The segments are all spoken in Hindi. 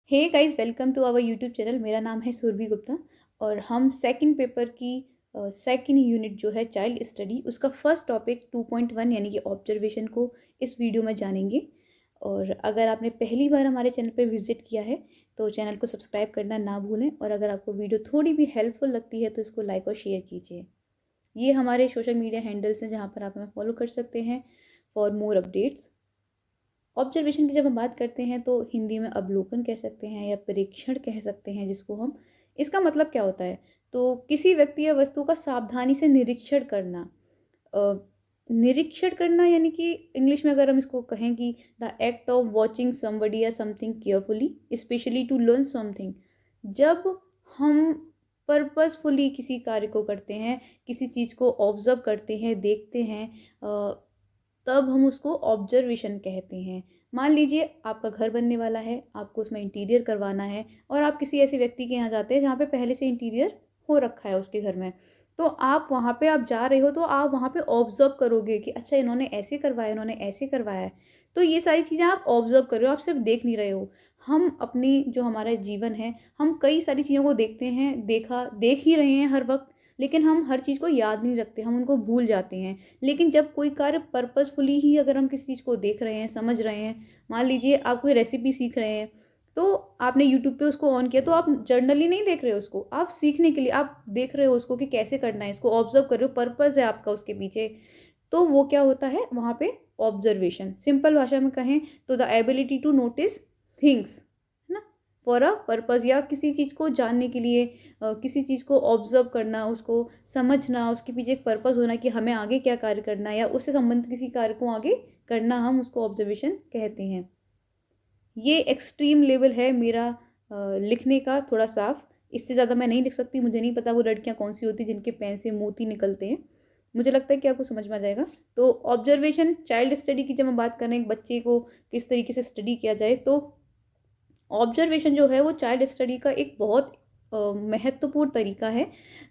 Hey guys, welcome to our YouTube channel. मेरा नाम है सुरभि गुप्ता और हम सेकंड पेपर की सेकंड यूनिट जो है चाइल्ड स्टडी, उसका फर्स्ट टॉपिक 2.1 यानी कि ऑब्जर्वेशन को इस वीडियो में जानेंगे। और अगर आपने पहली बार हमारे चैनल पे विजिट किया है तो चैनल को सब्सक्राइब करना ना भूलें, और अगर आपको वीडियो थोड़ी भी हेल्पफुल लगती है तो इसको लाइक और शेयर कीजिए। ये हमारे सोशल मीडिया हैंडल्स हैं जहाँ पर आप हमें फॉलो कर सकते हैं फॉर मोर अपडेट्स। ऑब्जर्वेशन की जब हम बात करते हैं तो हिंदी में अवलोकन कह सकते हैं या परीक्षण कह सकते हैं जिसको हम। इसका मतलब क्या होता है? तो किसी व्यक्ति या वस्तु का सावधानी से निरीक्षण करना। अ, निरीक्षण करना यानी कि इंग्लिश में अगर हम इसको कहें कि the act of watching somebody या something carefully specially to learn something. जब हम पर्पसफुली किसी कार्य को करते हैं, किसी चीज़ को ऑब्जर्व करते हैं, देखते हैं, तब हम उसको ऑब्जर्वेशन कहते हैं। मान लीजिए आपका घर बनने वाला है, आपको उसमें इंटीरियर करवाना है और आप किसी ऐसे व्यक्ति के यहाँ जाते हैं जहाँ पे पहले से इंटीरियर हो रखा है उसके घर में। तो आप वहाँ पे आप जा रहे हो तो आप वहाँ पे ऑब्ज़र्व करोगे कि अच्छा इन्होंने ऐसे करवाया, इन्होंने ऐसे करवाया है। तो ये सारी चीज़ें आप ऑब्ज़र्व कर रहे हो, आप सिर्फ देख नहीं रहे हो। हम अपनी जो हमारा जीवन है, हम कई सारी चीज़ों को देखते हैं, देख ही रहे हैं हर वक़्त, लेकिन हम हर चीज़ को याद नहीं रखते, हम उनको भूल जाते हैं। लेकिन जब कोई कार्य पर्पसफुली ही अगर हम किसी चीज़ को देख रहे हैं, समझ रहे हैं, मान लीजिए आप कोई रेसिपी सीख रहे हैं, तो आपने यूट्यूब पे उसको ऑन किया, तो आप जर्नली नहीं देख रहे हो उसको, आप सीखने के लिए आप देख रहे हो उसको कि कैसे करना है, इसको ऑब्ज़र्व कर रहे हो, पर्पज़ है आपका उसके पीछे। तो वो क्या होता है वहाँ पे? ऑब्ज़र्वेशन। सिंपल भाषा में कहें तो the ability to notice things, है ना? फॉर अ पर्पज़, या किसी चीज़ को जानने के लिए, किसी चीज़ को ऑब्ज़र्व करना, उसको समझना, उसके पीछे एक पर्पज़ होना कि हमें आगे क्या कार्य करना है या उससे संबंधित किसी कार्य को आगे करना, हम उसको ऑब्ज़र्वेशन कहते हैं। ये एक्सट्रीम लेवल है मेरा लिखने का, थोड़ा साफ। इससे ज़्यादा मैं नहीं लिख सकती। मुझे नहीं पता वो लड़कियाँ कौन-सी होती हैं जिनके पेन से मोती निकलते हैं। मुझे लगता है कि आपको समझ में आ जाएगा। तो ऑब्ज़र्वेशन चाइल्ड स्टडी की जब हम बात कर रहे हैं, एक बच्चे को किस तरीके से स्टडी किया जाए, तो ऑब्जर्वेशन जो है वो चाइल्ड स्टडी का एक बहुत महत्वपूर्ण तरीका है,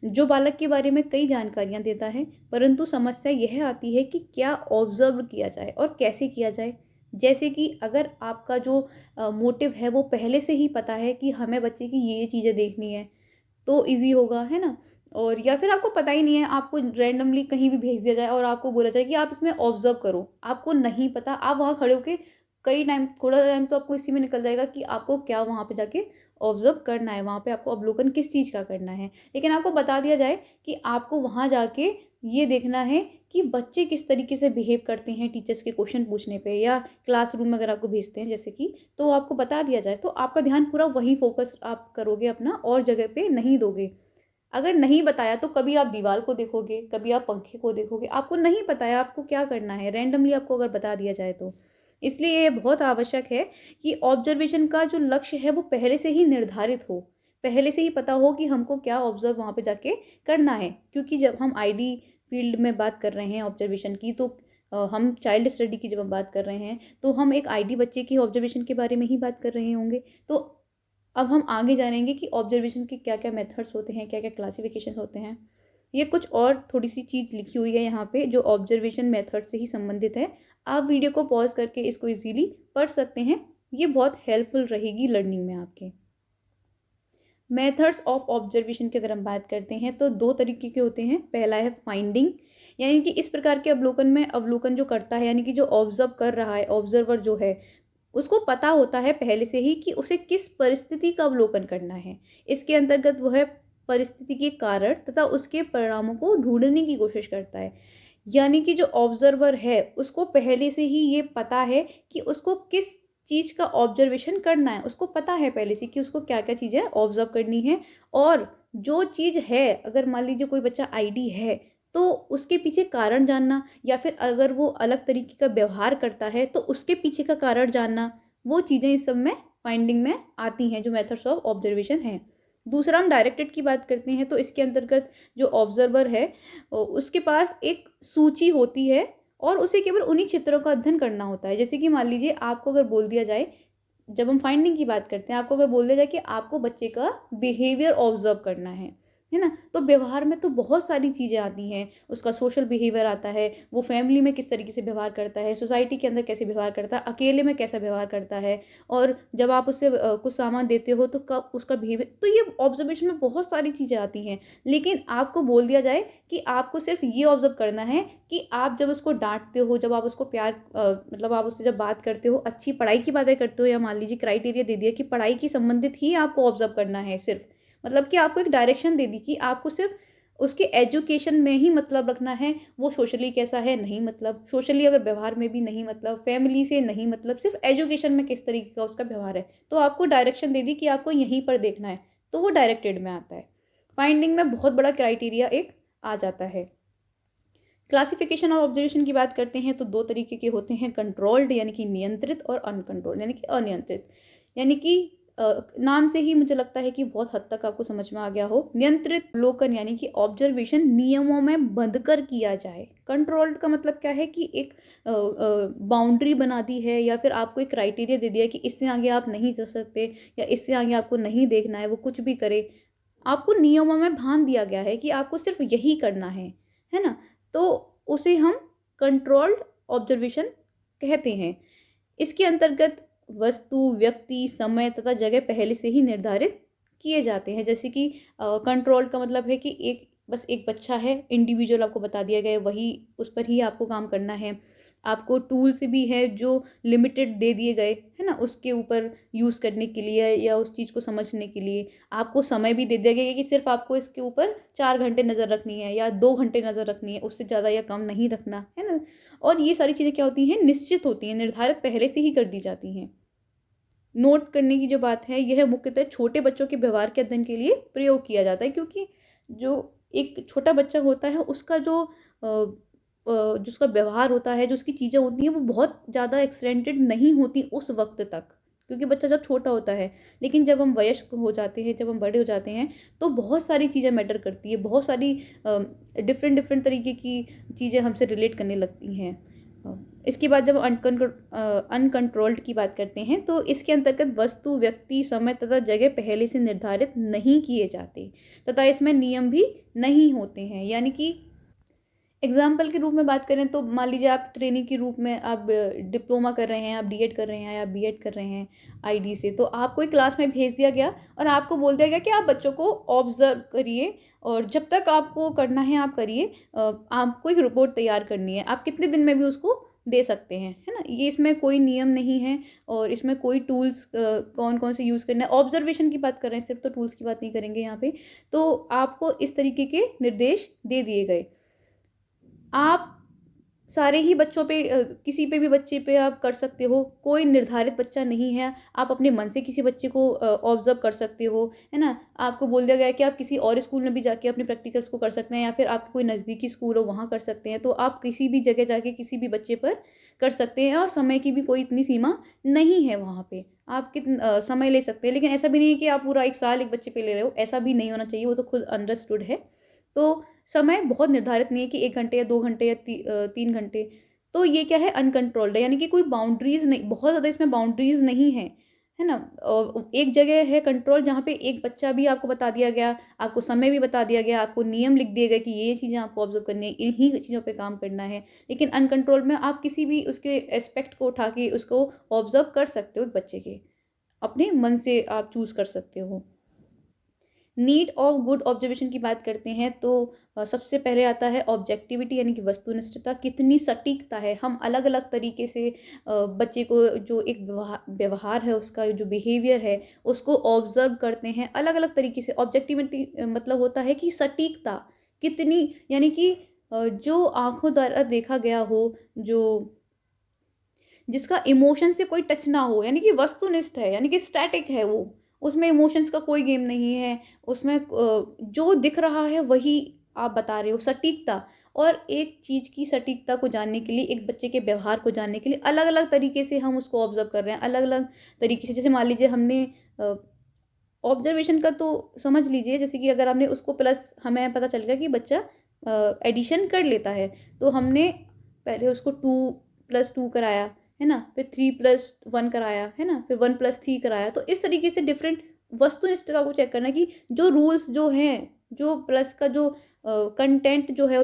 जो बालक के बारे में कई जानकारियाँ देता है। परंतु समस्या यह आती है कि क्या ऑब्जर्व किया जाए और कैसे किया जाए। जैसे कि अगर आपका जो मोटिव है वो पहले से ही पता है कि हमें बच्चे की ये चीज़ें देखनी है, तो ईज़ी होगा, है ना? और या फिर आपको पता ही नहीं है, आपको रैंडमली कहीं भी भेज दिया जाए और आपको बोला जाए कि आप इसमें ऑब्ज़र्व करो। आपको नहीं पता, आप वहाँ खड़े होके कई टाइम, थोड़ा टाइम तो आपको इसी में निकल जाएगा कि आपको क्या वहाँ पे जाके ऑब्ज़र्व करना है, वहाँ पे आपको अवलोकन किस चीज़ का करना है। लेकिन आपको बता दिया जाए कि आपको वहाँ जाके ये देखना है कि बच्चे किस तरीके से बिहेव करते हैं टीचर्स के क्वेश्चन पूछने पे, या क्लासरूम में अगर आपको भेजते हैं जैसे कि, तो आपको बता दिया जाए तो आपका ध्यान पूरा वहीं फ़ोकस आप करोगे अपना, और जगह पे नहीं दोगे। अगर नहीं बताया तो कभी आप दीवार को देखोगे, कभी आप पंखे को देखोगे, आपको नहीं पता है आपको क्या करना है, रैंडमली आपको अगर बता दिया जाए तो। इसलिए ये बहुत आवश्यक है कि ऑब्जर्वेशन का जो लक्ष्य है वो पहले से ही निर्धारित हो। पहले से ही पता हो कि हमको क्या ऑब्ज़र्व वहाँ पे जाके करना है। क्योंकि जब हम आईडी फ़ील्ड में बात कर रहे हैं ऑब्जर्वेशन की, तो हम चाइल्ड स्टडी की जब हम बात कर रहे हैं, तो हम एक आईडी बच्चे की ऑब्जर्वेशन के बारे में ही बात कर रहे होंगे। तो अब हम आगे जानेंगे कि ऑब्जर्वेशन के क्या-क्या मेथड्स होते हैं, क्या-क्या क्लासिफिकेशन होते हैं। ये कुछ और थोड़ी-सी चीज़ लिखी हुई है यहाँ पे जो ऑब्जर्वेशन मेथड से ही संबंधित है। आप वीडियो को पॉज़ करके इसको इज़िली पढ़ सकते हैं। ये बहुत हेल्पफुल रहेगी लर्निंग में आपके। मेथड्स ऑफ ऑब्जर्वेशन की अगर हम बात करते हैं तो 2 तरीके के होते हैं। पहला है फाइंडिंग, यानी कि इस प्रकार के अवलोकन में अवलोकन जो करता है, यानी कि जो ऑब्ज़र्व कर रहा है, ऑब्ज़र्वर जो है, उसको पता होता है पहले से ही कि उसे किस परिस्थिति का अवलोकन करना है। इसके अंतर्गत वो है परिस्थिति के कारण तथा उसके परिणामों को ढूँढने की कोशिश करता है। यानी कि जो ऑब्ज़र्वर है उसको पहले से ही ये पता है कि उसको किस चीज़ का ऑब्ज़र्वेशन करना है। उसको पता है पहले से कि उसको क्या-क्या चीज़ें ऑब्ज़र्व करनी है, और जो चीज़ है, अगर मान लीजिए कोई बच्चा आईडी है, तो उसके पीछे कारण जानना, या फिर अगर वो अलग तरीके का व्यवहार करता है तो उसके पीछे का कारण जानना, वो चीज़ें इस सब में फाइंडिंग में आती हैं, जो मेथड्स ऑफ ऑब्ज़र्वेशन हैं। दूसरा हम डायरेक्टेड की बात करते हैं, तो इसके अंतर्गत जो ऑब्ज़र्वर है उसके पास एक सूची होती है और उसे केवल उन्हीं चित्रों का अध्ययन करना होता है। जैसे कि मान लीजिए आपको अगर बोल दिया जाए, जब हम फाइंडिंग की बात करते हैं, आपको अगर बोल दिया जाए कि आपको बच्चे का बिहेवियर ऑब्ज़र्व करना है, है ना? तो व्यवहार में तो बहुत सारी चीज़ें आती हैं, उसका सोशल बिहेवियर आता है, वो फैमिली में किस तरीके से व्यवहार करता है, सोसाइटी के अंदर कैसे व्यवहार करता है, अकेले में कैसा व्यवहार करता है, और जब आप उससे कुछ सामान देते हो तो कब उसका बिहेवियर, तो ये ऑब्ज़र्वेशन में बहुत सारी चीज़ें आती हैं। लेकिन आपको बोल दिया जाए कि आपको सिर्फ़ ये ऑब्ज़र्व करना है कि आप जब उसको डाँटते हो, जब आप उसको प्यार मतलब आप उससे जब बात करते हो, अच्छी पढ़ाई की बातें करते हो, या मान लीजिए क्राइटेरिया दे दिया कि पढ़ाई की संबंधित ही आपको ऑब्ज़र्व करना है सिर्फ़। मतलब कि आपको एक डायरेक्शन दे दी कि आपको सिर्फ़ उसके एजुकेशन में ही मतलब रखना है, वो सोशली कैसा है नहीं मतलब, सोशली अगर व्यवहार में भी नहीं मतलब, फैमिली से नहीं मतलब, सिर्फ़ एजुकेशन में किस तरीके का उसका व्यवहार है। तो आपको डायरेक्शन दे दी कि आपको यहीं पर देखना है, तो वो डायरेक्टेड में आता है। फाइंडिंग में बहुत बड़ा क्राइटेरिया एक आ जाता है। क्लासिफिकेशन ऑफ ऑब्जर्वेशन की बात करते हैं तो 2 तरीके के होते हैं, कंट्रोल्ड यानी कि नियंत्रित, और अनकंट्रोल्ड यानी कि अनियंत्रित। यानी कि नाम से ही मुझे लगता है कि बहुत हद तक आपको समझ में आ गया हो। नियंत्रित अवलोकन यानी कि ऑब्जर्वेशन नियमों में बंधकर किया जाए। कंट्रोल्ड का मतलब क्या है कि एक बाउंड्री बना दी है, या फिर आपको एक क्राइटेरिया दे दिया है कि इससे आगे आप नहीं जा सकते, या इससे आगे आपको नहीं देखना है, वो कुछ भी करे। आपको नियमों में बाँध दिया गया है कि आपको सिर्फ़ यही करना है ना? तो उसे हम कंट्रोल्ड ऑब्जर्वेशन कहते हैं। इसके अंतर्गत वस्तु, व्यक्ति, समय तथा जगह पहले से ही निर्धारित किए जाते हैं। जैसे कि कंट्रोल का मतलब है कि बस एक बच्चा है, इंडिविजुअल आपको बता दिया गया है, वही उस पर ही आपको काम करना है। आपको टूल्स भी हैं जो लिमिटेड दे दिए गए, है ना? उसके ऊपर यूज़ करने के लिए, या उस चीज़ को समझने के लिए। आपको समय भी दे दिया गया है कि सिर्फ़ आपको इसके ऊपर 4 घंटे नज़र रखनी है, या 2 घंटे नज़र रखनी है, उससे ज़्यादा या कम नहीं रखना, है ना? और ये सारी चीज़ें क्या होती हैं, निश्चित होती हैं, निर्धारित पहले से ही कर दी जाती हैं। नोट करने की जो बात है, यह मुख्यतः छोटे बच्चों के व्यवहार के अध्ययन के लिए प्रयोग किया जाता है, क्योंकि जो एक छोटा बच्चा होता है उसका जो उसका व्यवहार होता है, जो उसकी चीज़ें होती हैं, वो बहुत ज़्यादा एक्सटेंडेड नहीं होती उस वक़्त तक, क्योंकि बच्चा जब छोटा होता है। लेकिन जब हम वयस्क हो जाते हैं, जब हम बड़े हो जाते हैं, तो बहुत सारी चीज़ें मैटर करती है, बहुत सारी डिफ़रेंट डिफ़रेंट तरीके की चीज़ें हमसे रिलेट करने लगती हैं। अ, इसके बाद जब अनकंट्रोल्ड की बात करते हैं, तो इसके अंतर्गत वस्तु, व्यक्ति, समय तथा जगह पहले से निर्धारित नहीं किए जाते, तथा इसमें नियम भी नहीं होते हैं। यानी कि एग्ज़ाम्पल के रूप में बात करें तो मान लीजिए आप ट्रेनी के रूप में आप डिप्लोमा कर रहे हैं, आप डीएड कर रहे हैं, या बीएड कर रहे हैं आईडी से, तो आपको एक क्लास में भेज दिया गया और आपको बोल दिया गया कि आप बच्चों को ऑब्ज़र्व करिए, और जब तक आपको करना है आप करिए। आपको एक रिपोर्ट तैयार करनी है, आप कितने दिन में भी उसको दे सकते हैं, है ना? ये इसमें कोई नियम नहीं है, और इसमें कोई टूल्स कौन-कौन से यूज़ करना है। ऑब्ज़र्वेशन की बात कर रहे हैं सिर्फ़, तो टूल्स की बात नहीं करेंगे यहाँ पे। तो आपको इस तरीके के निर्देश दे दिए गए। आप सारे ही बच्चों पे किसी पे भी बच्चे पे आप कर सकते हो, कोई निर्धारित बच्चा नहीं है। आप अपने मन से किसी बच्चे को ऑब्ज़र्व कर सकते हो, है ना? आपको बोल दिया गया है कि आप किसी और स्कूल में भी जाके अपने प्रैक्टिकल्स को कर सकते हैं, या फिर आपके कोई नज़दीकी स्कूल हो वहाँ कर सकते हैं। तो आप किसी भी जगह जाके किसी भी बच्चे पर कर सकते हैं, और समय की भी कोई इतनी सीमा नहीं है वहाँ पे। आप समय ले सकते हैं, लेकिन ऐसा भी नहीं है कि आप पूरा 1 साल एक बच्चे पे ले रहे हो, ऐसा भी नहीं होना चाहिए, वो तो खुद अंडरस्टूड है। तो समय बहुत निर्धारित नहीं है कि 1 घंटे या 2 घंटे या 3 घंटे। तो ये क्या है, अनकंट्रोल्ड है, यानी कि कोई बाउंड्रीज़ नहीं, बहुत ज़्यादा इसमें बाउंड्रीज़ नहीं है, है ना? एक जगह है कंट्रोल जहाँ पे एक बच्चा भी आपको बता दिया गया, आपको समय भी बता दिया गया, आपको नियम लिख दिए गए कि ये चीज़ें आपको ऑब्ज़र्व करनी है, इन्हीं चीज़ों पे काम करना है। लेकिन अनकंट्रोल्ड में आप किसी भी उसके एस्पेक्ट को उठा के उसको ऑब्ज़र्व कर सकते हो एक बच्चे के, अपने मन से आप चूज़ कर सकते हो। नीड ऑफ गुड ऑब्जर्वेशन की बात करते हैं तो सबसे पहले आता है ऑब्जेक्टिविटी, यानी कि वस्तुनिष्ठता, कितनी सटीकता है। हम अलग अलग तरीके से बच्चे को जो एक व्यवहार है, उसका जो बिहेवियर है, उसको ऑब्जर्व करते हैं अलग अलग तरीके से। ऑब्जेक्टिविटी मतलब होता है कि सटीकता कितनी, यानी कि जो आंखों द्वारा देखा गया हो, जो जिसका इमोशन से कोई टच ना हो, यानी कि वस्तुनिष्ठ है, यानी कि स्टैटिक है वो, उसमें इमोशंस का कोई गेम नहीं है, उसमें जो दिख रहा है वही आप बता रहे हो, सटीकता। और एक चीज़ की सटीकता को जानने के लिए, एक बच्चे के व्यवहार को जानने के लिए अलग-अलग तरीके से हम उसको ऑब्ज़र्व कर रहे हैं, अलग-अलग तरीके से। जैसे मान लीजिए हमने ऑब्ज़र्वेशन का तो समझ लीजिए, जैसे कि अगर आपने उसको प्लस, हमें पता चल गया कि बच्चा एडिशन कर लेता है, तो हमने पहले उसको 2 + 2 कराया, है ना? फिर 3 + 1 कराया, है ना? फिर 1 + 3 कराया। तो इस तरीके से डिफरेंट वस्तुनिष्ठता को चेक करना कि जो रूल्स जो हैं, जो प्लस का जो कंटेंट जो है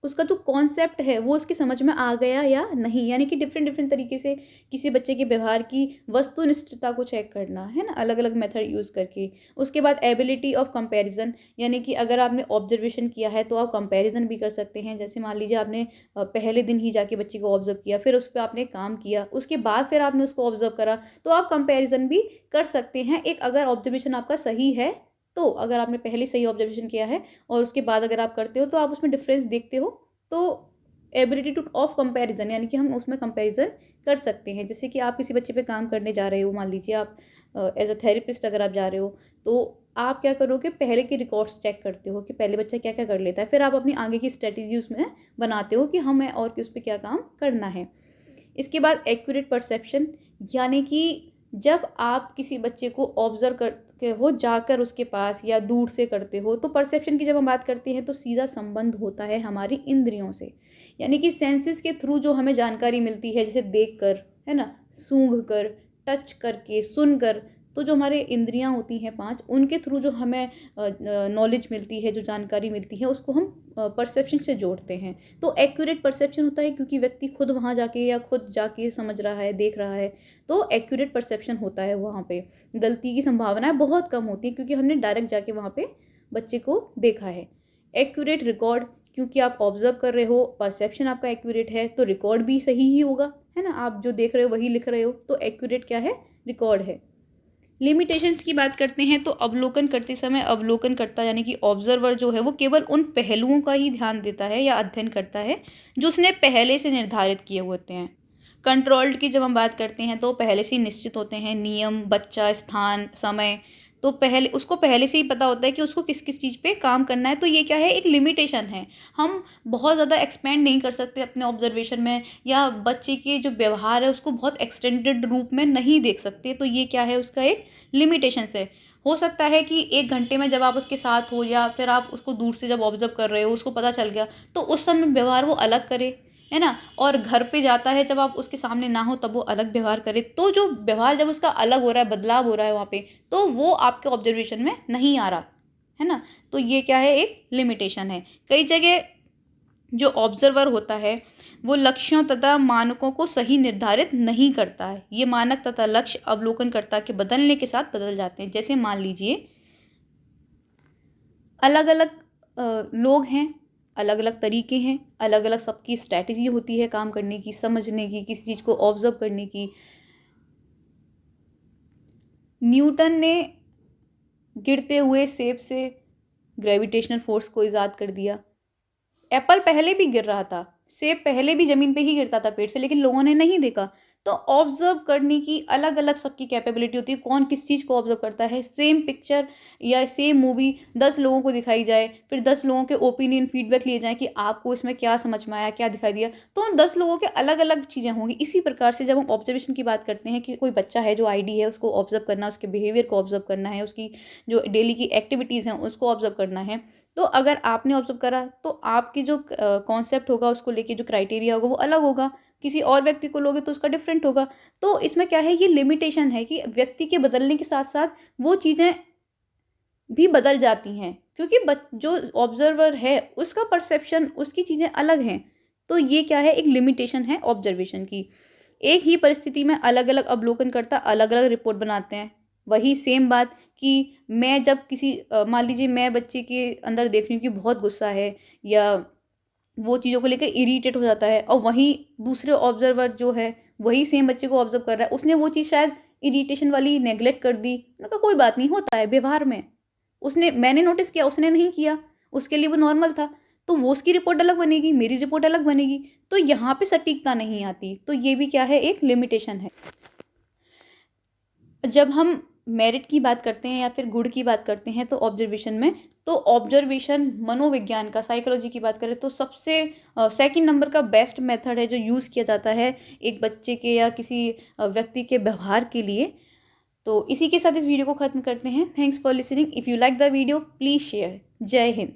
उसका जो कॉन्सेप्ट है वो उसकी समझ में आ गया या नहीं, यानी कि डिफरेंट डिफरेंट तरीके से किसी बच्चे के व्यवहार की वस्तुनिष्ठता को चेक करना है ना, अलग अलग मेथड यूज़ करके। उसके बाद एबिलिटी ऑफ कंपैरिजन, यानी कि अगर आपने ऑब्जर्वेशन किया है तो आप कंपैरिजन भी कर सकते हैं। जैसे मान लीजिए आपने पहले दिन ही जाके बच्चे को ऑब्जर्व किया, फिर उस पर आपने काम किया, उसके बाद फिर आपने उसको ऑब्जर्व करा, तो आप कंपेरिजन भी कर सकते हैं। एक अगर ऑब्जर्वेशन आपका सही है तो, अगर आपने पहले सही ऑब्जर्वेशन किया है और उसके बाद अगर आप करते हो तो आप उसमें डिफरेंस देखते हो, तो एबिलिटी टू ऑफ कंपैरिजन, यानी कि हम उसमें कंपैरिजन कर सकते हैं। जैसे कि आप किसी बच्चे पे काम करने जा रहे हो, मान लीजिए आप एज अ थेरेपिस्ट अगर आप जा रहे हो, तो आप क्या करोगे, पहले के रिकॉर्ड्स चेक करते हो कि पहले बच्चा क्या क्या कर लेता है, फिर आप अपनी आगे की स्ट्रेटेजी उसमें बनाते हो कि हमें और कि उस पर क्या काम करना है। इसके बाद एक्यूरेट परसेप्शन, यानी कि जब आप किसी बच्चे को ऑब्जर्व करते हो जाकर उसके पास या दूर से करते हो, तो परसेप्शन की जब हम बात करते हैं तो सीधा संबंध होता है हमारी इंद्रियों से, यानी कि सेंसेस के थ्रू जो हमें जानकारी मिलती है, जैसे देख कर, है ना, सूंघ कर, टच करके, सुन कर, तो जो हमारे इंद्रियां होती हैं 5, उनके थ्रू जो हमें नॉलेज मिलती है, जो जानकारी मिलती है, उसको हम परसेप्शन से जोड़ते हैं। तो एक्यूरेट परसेप्शन होता है क्योंकि व्यक्ति खुद वहाँ जाके या खुद जाके समझ रहा है, देख रहा है, तो एक्यूरेट परसेप्शन होता है। वहाँ पे गलती की संभावनाएं बहुत कम होती है क्योंकि हमने डायरेक्ट जाके वहाँ पे बच्चे को देखा है। एक्यूरेट रिकॉर्ड, क्योंकि आप ऑब्जर्व कर रहे हो, परसेप्शन आपका एक्यूरेट है, तो रिकॉर्ड भी सही ही होगा, है ना, आप जो देख रहे हो वही लिख रहे हो, तो एक्यूरेट क्या है, रिकॉर्ड है। लिमिटेशंस की बात करते हैं तो अवलोकन करते समय अवलोकनकर्ता यानी कि ऑब्जर्वर जो है वो केवल उन पहलुओं का ही ध्यान देता है या अध्ययन करता है जो उसने पहले से निर्धारित किए होते हैं। कंट्रोल्ड की जब हम बात करते हैं तो पहले से ही निश्चित होते हैं नियम, बच्चा, स्थान, समय, तो पहले उसको पहले से ही पता होता है कि उसको किस किस चीज़ पे काम करना है। तो ये क्या है, एक लिमिटेशन है। हम बहुत ज़्यादा एक्सपेंड नहीं कर सकते अपने ऑब्जर्वेशन में, या बच्चे के जो व्यवहार है उसको बहुत एक्सटेंडेड रूप में नहीं देख सकते। तो ये क्या है, उसका एक लिमिटेशन है। हो सकता है कि 1 घंटे में जब आप उसके साथ हो या फिर आप उसको दूर से जब ऑब्जर्व कर रहे हो, उसको पता चल गया, तो उस समय व्यवहार वो अलग करे, है ना? और घर पे जाता है जब आप उसके सामने ना हो तब वो अलग व्यवहार करे। तो जो व्यवहार जब उसका अलग हो रहा है, बदलाव हो रहा है वहाँ पे, तो वो आपके ऑब्जर्वेशन में नहीं आ रहा, है ना? तो ये क्या है, एक लिमिटेशन है। कई जगह जो ऑब्जर्वर होता है वो लक्ष्यों तथा मानकों को सही निर्धारित नहीं करता है। ये मानक तथा लक्ष्य अवलोकनकर्ता के बदलने के साथ बदल जाते हैं। जैसे मान लीजिए अलग अलग लोग हैं, अलग अलग तरीके हैं, अलग अलग सबकी स्ट्रैटेजी होती है काम करने की, समझने की, किसी चीज़ को ऑब्जर्व करने की। न्यूटन ने गिरते हुए सेब से ग्रेविटेशनल फोर्स को ईजाद कर दिया। एप्पल पहले भी गिर रहा था, सेब पहले भी ज़मीन पे ही गिरता था पेड़ से, लेकिन लोगों ने नहीं देखा। तो ऑब्ज़र्व करने की अलग-अलग सबकी कैपेबिलिटी होती है, कौन किस चीज़ को ऑब्ज़र्व करता है। सेम पिक्चर या सेम मूवी 10 लोगों को दिखाई जाए, फिर 10 लोगों के ओपिनियन फीडबैक लिए जाएँ कि आपको इसमें क्या समझ में आया, क्या दिखाई दिया, तो उन 10 लोगों के अलग-अलग चीज़ें होंगी। इसी प्रकार से जब हम ऑब्ज़र्वेशन की बात करते हैं कि कोई बच्चा है जो आईडी है, उसको ऑब्ज़र्व करना, उसके बिहेवियर को ऑब्ज़र्व करना है, उसकी जो डेली की एक्टिविटीज़ हैं उसको ऑब्ज़र्व करना है। तो अगर आपने ऑब्जर्व करा तो आपकी जो कॉन्सेप्ट होगा उसको लेके जो क्राइटेरिया होगा वो अलग होगा, किसी और व्यक्ति को लोगे तो उसका डिफरेंट होगा। तो इसमें क्या है, ये लिमिटेशन है कि व्यक्ति के बदलने के साथ साथ वो चीज़ें भी बदल जाती हैं, क्योंकि जो ऑब्जर्वर है उसका परसेप्शन, उसकी चीज़ें अलग हैं। तो ये क्या है, एक लिमिटेशन है ऑब्जर्वेशन की। एक ही परिस्थिति में अलग अलग अवलोकनकर्ता अलग अलग रिपोर्ट बनाते हैं। वही सेम बात कि मैं जब किसी मान लीजिए मैं बच्चे के अंदर देख रही हूँ कि बहुत गुस्सा है या वो चीज़ों को लेकर इरिटेट हो जाता है, और वहीं दूसरे ऑब्जर्वर जो है वही सेम बच्चे को ऑब्जर्व कर रहा है, उसने वो चीज़ शायद इरिटेशन वाली नेगलेक्ट कर दी। मैंने कहा कोई बात नहीं, होता है व्यवहार में, उसने मैंने नोटिस किया, उसने नहीं किया, उसके लिए वो नॉर्मल था। तो वो उसकी रिपोर्ट अलग बनेगी, मेरी रिपोर्ट अलग बनेगी। तो यहाँ पे सटीकता नहीं आती। तो ये भी क्या है, एक लिमिटेशन है। जब हम मेरिट की बात करते हैं या फिर गुण की बात करते हैं तो ऑब्जर्वेशन में, तो ऑब्जर्वेशन मनोविज्ञान का, साइकोलॉजी की बात करें तो सबसे सेकंड नंबर का बेस्ट मेथड है जो यूज़ किया जाता है एक बच्चे के या किसी व्यक्ति के व्यवहार के लिए। तो इसी के साथ इस वीडियो को ख़त्म करते हैं। Thanks for listening. If you like the video please share. जय हिंद।